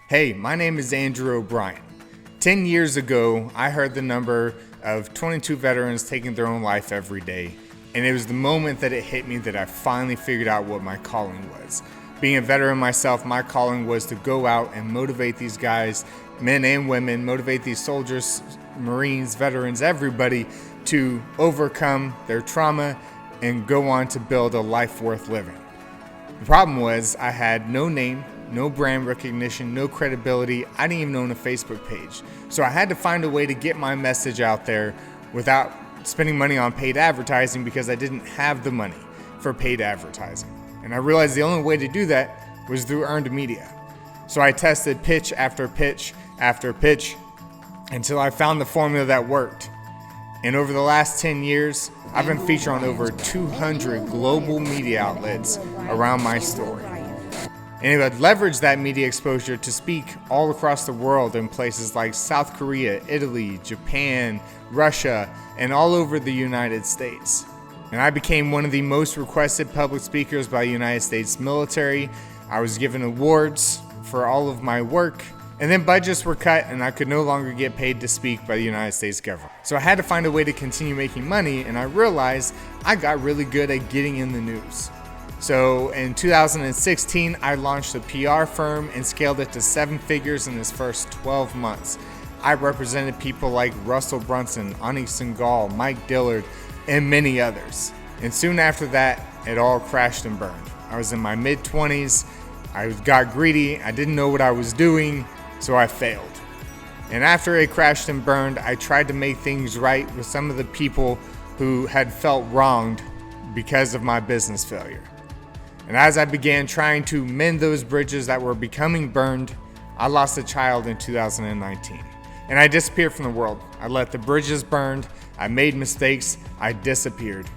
Hey, my name is Andrew O'Brien. 10 years ago, I heard the number of 22 veterans taking their own life every day, and it was the moment that it hit me that I finally figured out what my calling was. Being a veteran myself, my calling was to go out and motivate these guys, men and women, motivate these soldiers, Marines, veterans, everybody to overcome their trauma and go on to build a life worth living. The problem was I had no name, no brand recognition, no credibility. I didn't even own a Facebook page. So I had to find a way to get my message out there without spending money on paid advertising because I didn't have the money for paid advertising. And I realized the only way to do that was through earned media. So I tested pitch after pitch after pitch until I found the formula that worked. And over the last 10 years, I've been featured on over 200 global media outlets around my story. And I've leveraged that media exposure to speak all across the world in places like South Korea, Italy, Japan, Russia, and all over the United States. And I became one of the most requested public speakers by the United States military. I was given awards for all of my work, and then budgets were cut and I could no longer get paid to speak by the United States government. So I had to find a way to continue making money, and I realized I got really good at getting in the news. So in 2016, I launched a PR firm and scaled it to 7 figures in its first 12 months. I represented people like Russell Brunson, Ani Singhal, Mike Dillard, and many others. And soon after that, it all crashed and burned. I was in my mid-20s, I got greedy, I didn't know what I was doing, so I failed. And after it crashed and burned, I tried to make things right with some of the people who had felt wronged because of my business failure. And as I began trying to mend those bridges that were becoming burned, I lost a child in 2019. And I disappeared from the world. I let the bridges burn, I made mistakes, I disappeared.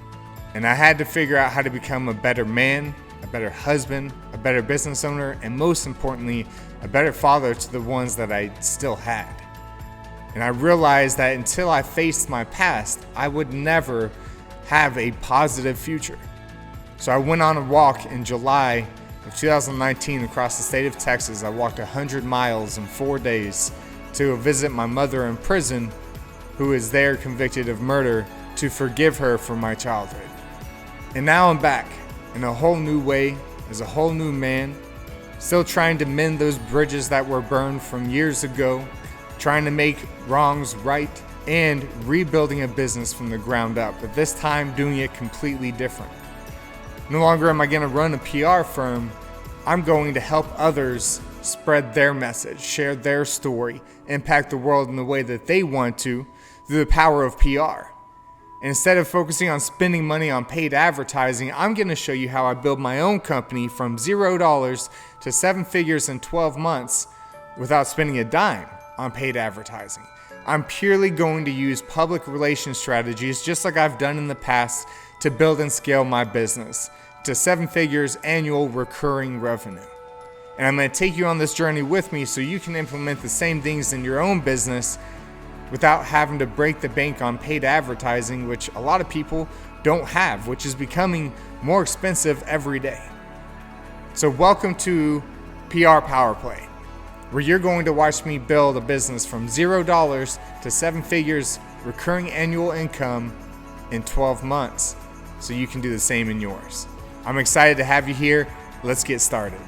And I had to figure out how to become a better man, a better husband, a better business owner, and most importantly, a better father to the ones that I still had. And I realized that until I faced my past, I would never have a positive future. So I went on a walk in July of 2019 across the state of Texas. I walked 100 miles in 4 days to visit my mother in prison, who is there convicted of murder, to forgive her for my childhood. And now I'm back in a whole new way, as a whole new man, still trying to mend those bridges that were burned from years ago, trying to make wrongs right, and rebuilding a business from the ground up, but this time doing it completely different. No longer am I going to run a PR firm. I'm going to help others spread their message, share their story, impact the world in the way that they want to through the power of PR. And instead of focusing on spending money on paid advertising, I'm going to show you how I build my own company from $0 to 7 figures in 12 months without spending a dime on paid advertising. I'm purely going to use public relations strategies, just like I've done in the past, to build and scale my business to 7 figures annual recurring revenue. And I'm going to take you on this journey with me so you can implement the same things in your own business without having to break the bank on paid advertising, which a lot of people don't have, which is becoming more expensive every day. So welcome to PR Power Play, where you're going to watch me build a business from $0 to 7 figures recurring annual income in 12 months, so you can do the same in yours. I'm excited to have you here. Let's get started.